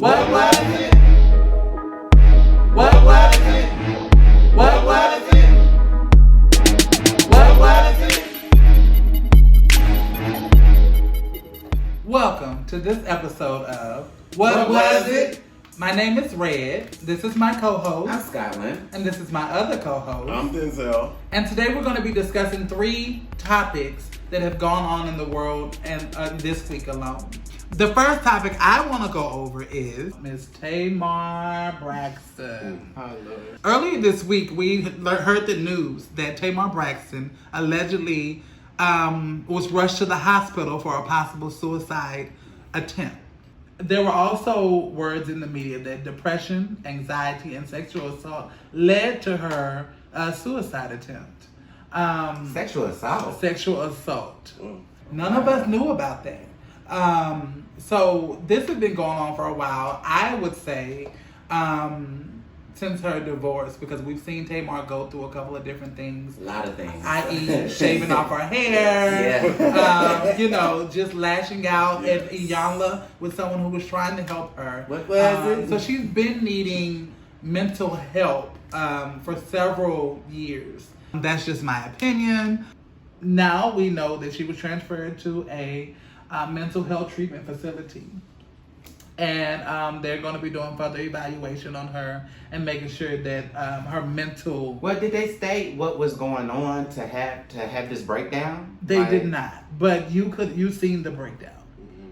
What was it? What was it? What was it? What was it? Welcome to this episode of What Was It? My name is Rhedd. This is my co-host. I'm Scottlynn. And this is my other co-host. I'm Danzale. And today we're going to be discussing 3 topics that have gone on in the world and this week alone. The first topic I want to go over is Miss Tamar Braxton. I love it. Earlier this week, we heard the news that Tamar Braxton allegedly was rushed to the hospital for a possible suicide attempt. There were also words in the media that depression, anxiety, and sexual assault led to her suicide attempt. Sexual assault? Sexual assault. None of us knew about that. So this has been going on for a while. I would say since her divorce, because we've seen Tamar go through a couple of different things. A lot of things. I.e. shaving off her hair, just lashing out at Iyanla with someone who was trying to help her. What was it? So she's been needing mental help for several years. That's just my opinion. Now we know that she was transferred to a mental health treatment facility. And they're going to be doing further evaluation on her and making sure that her mental... Well, did they state what was going on to have this breakdown? They did not. But you've seen the breakdown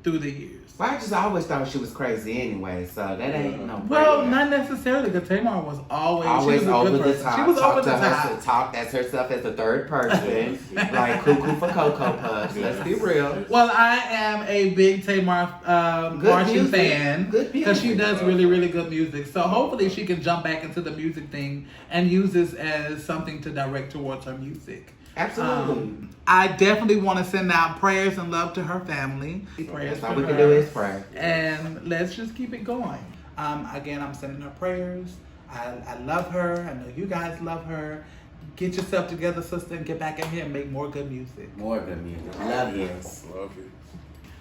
through the years. Well, I just always thought she was crazy anyway, so that ain't no breakdown. Well, not necessarily, because Tamar was always Always she was a over good the person. top. She was Talk over the to top. Talk as herself as a third person, like cuckoo for Cocoa Puffs. Let's be real. Well, I am a big Tamar marching music. fan Good because she music. does really, really good music. So hopefully she can jump back into the music thing and use this as something to direct towards her music. Absolutely. I definitely want to send out prayers and love to her family. Prayers That's all for we can her. do is pray. And let's just keep it going. Again, I'm sending her prayers. I love her. I know you guys love her. Get yourself together, sister, and get back in here and make more good music. More good music. Love you. Love it.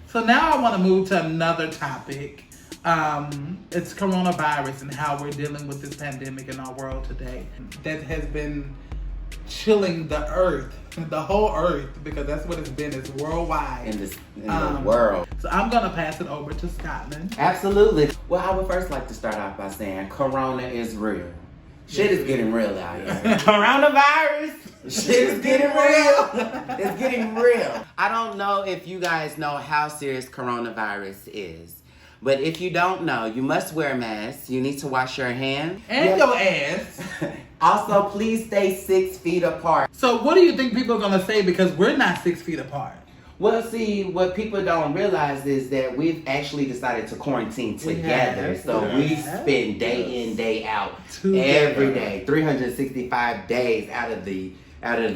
So now I want to move to another topic. It's coronavirus and how we're dealing with this pandemic in our world today. That has been chilling the earth, the whole earth, because that's what it's been. It's worldwide. In the world. So I'm going to pass it over to Scottlynn. Absolutely. Well, I would first like to start off by saying Corona is real. Shit is getting real out here. Coronavirus. Shit is getting real. It's getting real. I don't know if you guys know how serious coronavirus is. But if you don't know, you must wear a mask. You need to wash your hands. And your ass. Also, please stay 6 feet apart. So what do you think people are going to say because we're not 6 feet apart? Well, see, what people don't realize is that we've actually decided to quarantine together. We spend day in, day out, every day, 365 days out of the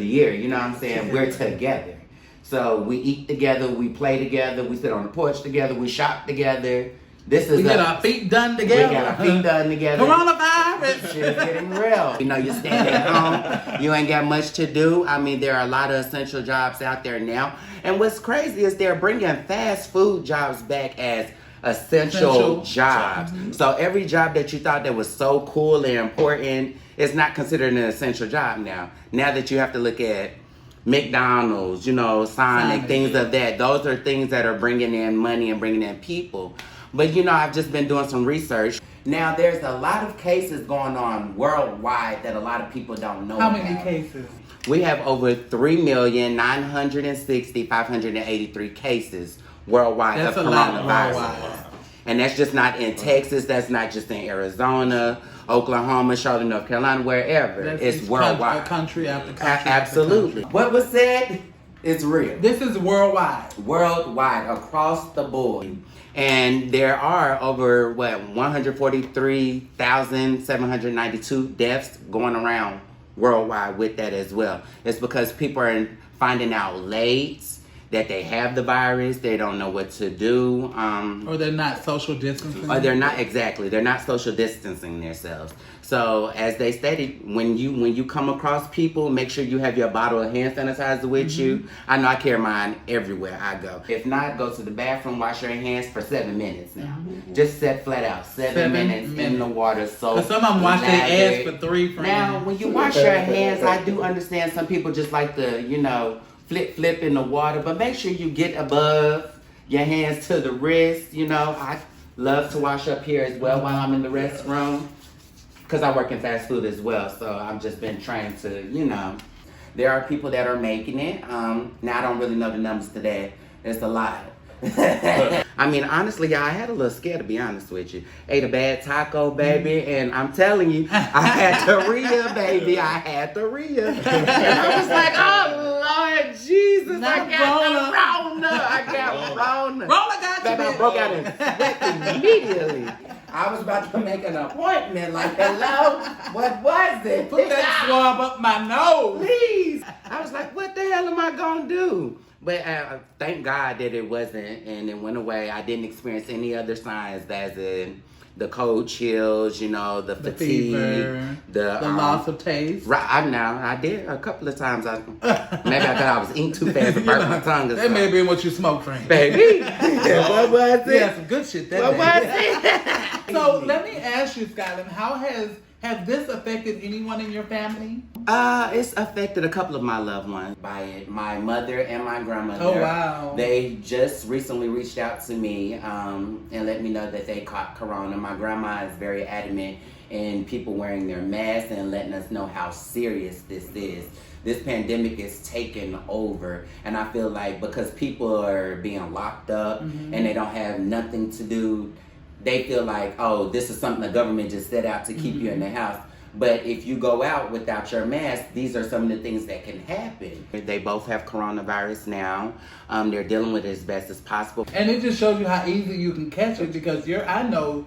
year. You know what I'm saying? We're together. So we eat together, we play together, we sit on the porch together, we shop together. We get our feet done together. We got our feet done together. Coronavirus. Shit's getting real. You know, you're standing at home. You ain't got much to do. I mean, there are a lot of essential jobs out there now. And what's crazy is they're bringing fast food jobs back as essential jobs. Mm-hmm. So every job that you thought that was so cool and important is not considered an essential job now. Now that you have to look at McDonald's, Sonic, things of that. Those are things that are bringing in money and bringing in people. But, I've just been doing some research. Now, there's a lot of cases going on worldwide that a lot of people don't know about. How many cases? We have over 3,960,583 cases worldwide of coronavirus. And that's just not in Texas. That's not just in Arizona, Oklahoma, Charlotte, North Carolina, wherever. It's worldwide. Country after country. Absolutely. What was said is real. This is worldwide. Worldwide, across the board. And there are over, 143,792 deaths going around worldwide with that as well. It's because people are finding out late. that they have the virus. They don't know what to do. Or they're not social distancing. Or they're not, exactly. They're not social distancing themselves. So as they stated, when you come across people, make sure you have your bottle of hand sanitizer with you. I know I carry mine everywhere I go. If not, go to the bathroom, wash your hands for 7 minutes now. Just set flat out. 7 minutes in the water. So some of them wash their ass for 3 for now, when you wash your hands, I do understand some people just like to, flip in the water, but make sure you get above your hands to the wrist. I love to wash up here as well while I'm in the restroom, because I work in fast food as well, so I've just been trying to, there are people that are making it. Now, I don't really know the numbers today. It's a lot. I mean, honestly, I had a little scared, to be honest with you. Ate a bad taco, baby, and I'm telling you, I had diarrhea, baby. I had diarrhea. And I was like, oh, Lord Jesus, I got Rona. I got Rona. Rona got you, baby. I broke out in sweat immediately. I was about to make an appointment, like, hello, what was it? Put that swab up my nose. Please. I was like, what the hell am I going to do? But thank God that it wasn't, and it went away. I didn't experience any other signs, as in the cold chills, the fatigue, fever, the loss of taste. Right, I did a couple of times. Maybe I thought I was eating too fast and burnt my tongue. That may have been what you smoked, Frank. Baby, what was it? Yeah, some good shit. What was it? So let me ask you, Scottlynn, how has this affected anyone in your family? It's affected a couple of my loved ones by it. My mother and my grandmother. Oh, wow. They just recently reached out to me and let me know that they caught corona. My grandma is very adamant in people wearing their masks and letting us know how serious this is. This pandemic is taking over, and I feel like because people are being locked up and they don't have nothing to do, they feel like, oh, this is something the government just set out to keep you in the house. But if you go out without your mask, these are some of the things that can happen. They both have coronavirus now. They're dealing with it as best as possible. And it just shows you how easy you can catch it, because I know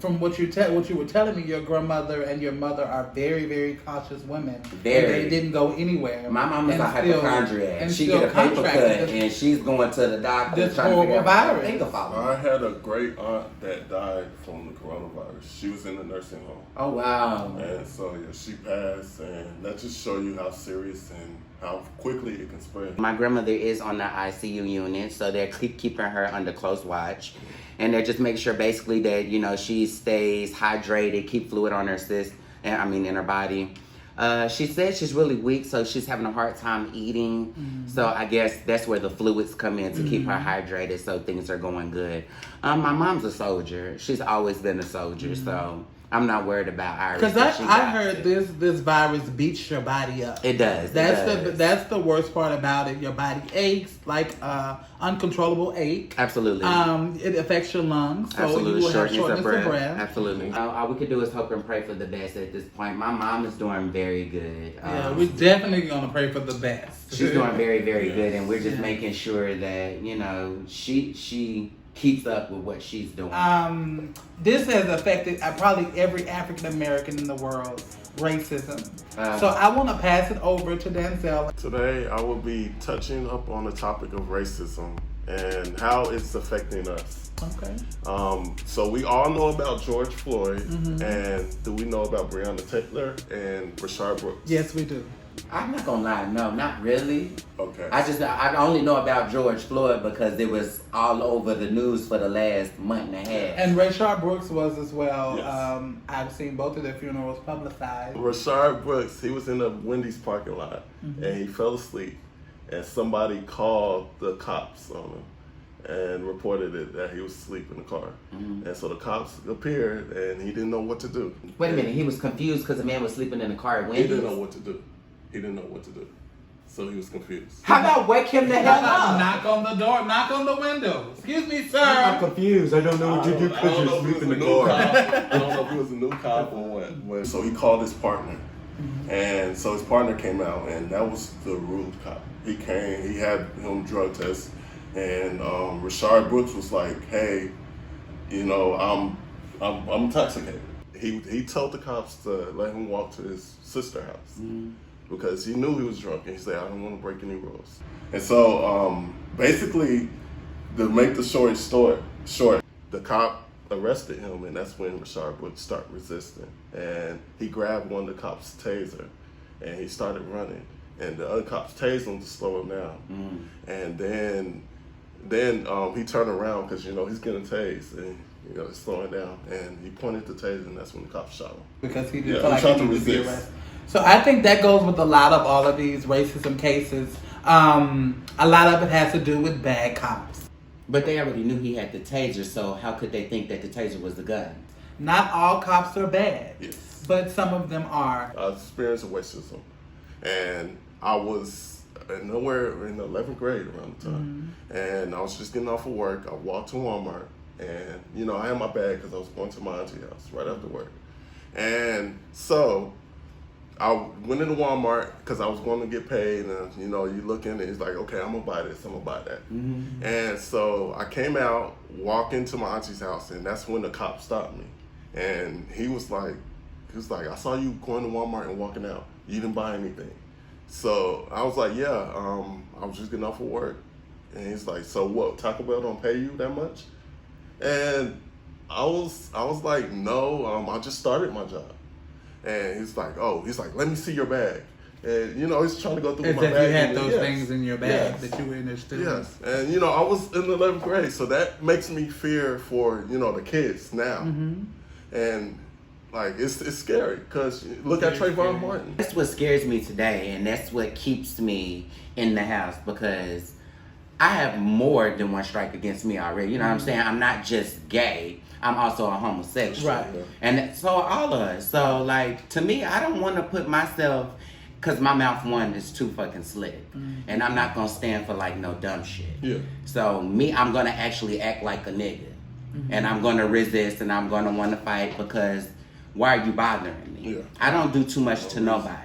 from what you were telling me, your grandmother and your mother are very, very cautious women. Very. And they didn't go anywhere. My mom is a hypochondriac. And she get a paper cut and she's going to the doctor. This horrible virus. I had a great aunt that died from the coronavirus. She was in the nursing home. Oh, wow. And so, she passed, and that just show you how serious and how quickly it can spread. My grandmother is on the ICU unit, so they're keeping her under close watch. And they're just making sure basically that, she stays hydrated, keep fluid on her in her body. She said she's really weak, so she's having a hard time eating. So I guess that's where the fluids come in to keep her hydrated, so things are going good. My mom's a soldier. She's always been a soldier, so I'm not worried about Iris. Because I heard this virus beats your body up. It does. That's the worst part about it. Your body aches like uncontrollable ache. Absolutely. It affects your lungs, so Absolutely. you will have shortness of breath. Absolutely. All we could do is hope and pray for the best at this point. My mom is doing very good. Yeah, we're definitely gonna pray for the best. She's doing very, very good, and we're just making sure that she keeps up with what she's doing. This has affected probably every African American in the world. Racism. So I want to pass it over to Danzale. Today, I will be touching up on the topic of racism and how it's affecting us. Okay. So we all know about George Floyd, and do we know about Breonna Taylor and Rayshard Brooks? Yes, we do. I'm not gonna lie, no, not really. Okay. I only know about George Floyd because it was all over the news for the last month and a half. And Rayshard Brooks was as well. Yes. I've seen both of their funerals publicized. Rayshard Brooks, he was in a Wendy's parking lot, and he fell asleep, and somebody called the cops on him and reported it that he was asleep in the car. And so the cops appeared, and he didn't know what to do. Wait a minute, he was confused because the man was sleeping in the car at Wendy's? He didn't know what to do. He didn't know what to do. So he was confused. How about wake him the hell up? Knock on the door, knock on the window. Excuse me, sir. I'm confused. I don't know what to do because you're sleeping in the car. I don't know if he was a new cop or what. So he called his partner. And so his partner came out, and that was the rude cop. He came, he had him drug test, and Rayshard Brooks was like, hey, I'm intoxicated. He told the cops to let him walk to his sister's house. because he knew he was drunk, and he said, I don't want to break any rules. And so basically, to make the story short, the cop arrested him, and that's when Rashard would start resisting. And he grabbed one of the cops' taser, and he started running. And the other cops tased him to slow him down. And then he turned around because, he's getting tased, and, he's slowing down. And he pointed the taser, and that's when the cops shot him. Because he didn't feel like he needed to be arrested. So I think that goes with a lot of all of these racism cases. A lot of it has to do with bad cops. But they already knew he had the taser, so how could they think that the taser was the gun? Not all cops are bad, but some of them are. I experienced racism, and I was nowhere in the 11th grade around the time. And I was just getting off of work. I walked to Walmart, and, I had my bag because I was going to my auntie's house right after work. And so I went into Walmart because I was going to get paid, and you look in and it's like, okay, I'm gonna buy this, I'm gonna buy that. And so I came out, walked into my auntie's house, and that's when the cop stopped me. And he was like, I saw you going to Walmart and walking out. You didn't buy anything. So I was like, yeah, I was just getting off of work. And he's like, so what? Taco Bell don't pay you that much? And I was like, no, I just started my job. And he's like, let me see your bag. And, he's trying to go through my bag. You had those things in your bag that you were in there still. Yes. And, I was in the 11th grade. So that makes me fear for, the kids now. And, it's scary because look at Trayvon Martin. That's what scares me today, and that's what keeps me in the house, because I have more than one strike against me already. You know what I'm saying? I'm not just gay. I'm also a homosexual. Right. And so all of us. So, to me, I don't want to put myself, because my mouth, one, is too fucking slick. And I'm not going to stand for, no dumb shit. Yeah. So, I'm going to actually act like a nigga. And I'm going to resist, and I'm going to want to fight, because why are you bothering me? Yeah. I don't do too much to nobody.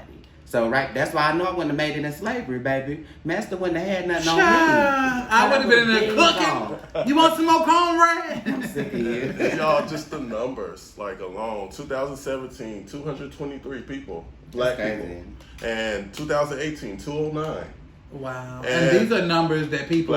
So, that's why I know I wouldn't have made it in slavery, baby. Master wouldn't have had nothing on me. I would have been in there cooking. You want some more cornbread? I'm sick of you. Y'all, just the numbers, alone. 2017, 223 people, black people. And 2018, 209. Wow. And these are numbers that people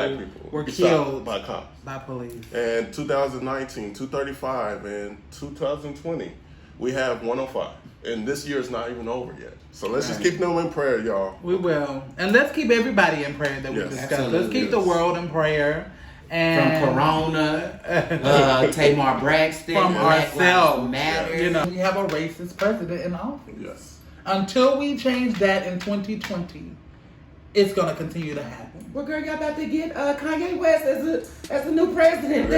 were killed by cops. By police. And 2019, 235. And 2020, we have 105. And this year is not even over yet. So let's just keep them in prayer, y'all. We will. And let's keep everybody in prayer that we discussed. Absolutely. Let's keep the world in prayer. And from Corona, Tamar Braxton, from ourselves. Matter. We have a racist president in office. Yes. Until we change that in 2020, it's going to continue to happen. Well, girl, y'all about to get Kanye West as a new president.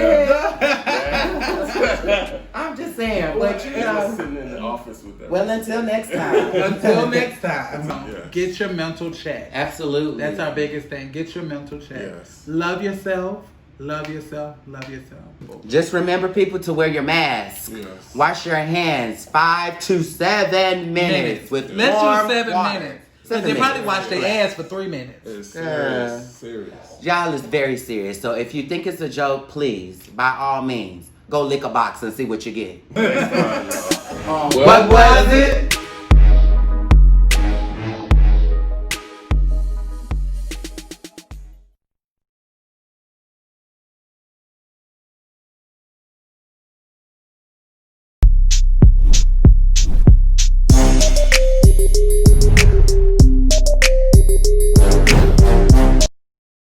I'm just saying, but sitting in the office with that. Well, until next time. Until next time, get your mental check. Absolutely, that's our biggest thing. Get your mental check. Yes. Love yourself. Love yourself. Love yourself. Just remember, people, to wear your mask. Yes. Wash your hands 5 to 7 minutes with Let's warm do 7 water. minutes. Because they probably wash their ass for 3 minutes. It's serious. Serious. Y'all is very serious. So if you think it's a joke, please, by all means, go lick a box and see what you get. Next time, y'all. What was it?